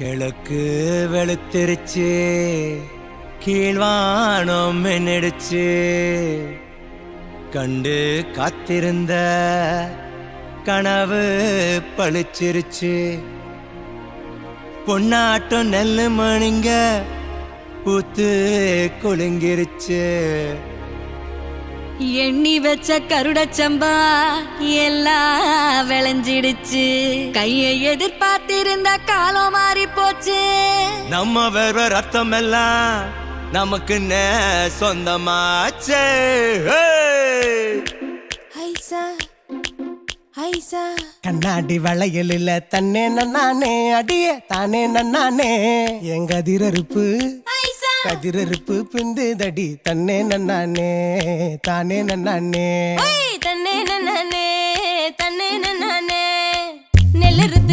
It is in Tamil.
கிழக்கு வெளுத்திருச்சு, கீழ்வானம் மின்னிடுச்சு. கண்டு காத்திருந்த கனவு பளிச்சிருச்சு. பொன்னாட்டம் நெல்லு மணிங்க பூத்து குலுங்கிருச்சு. எண்ணி வச்ச கருடச்சம்பா எல்லாம் விளைஞ்சிடுச்சு. கையை எதிர்பார்த்திருந்த காலம் மாறி போச்சு. நம்ம வேற ரத்தம் எல்லாம் நமக்கு சொந்தமாச்சே. கண்ணாடி வளையல் இல்ல தன்னே நன்னானே, அடியே தானே நன்னானே. எங்க கதிரறுப்பு கதிரறுப்பு பிந்து தடி தன்னே நன்னானே தானே நன்னானே. தன்னே நன்னானே தன்னே நன்னானே. நெல்லறுத்து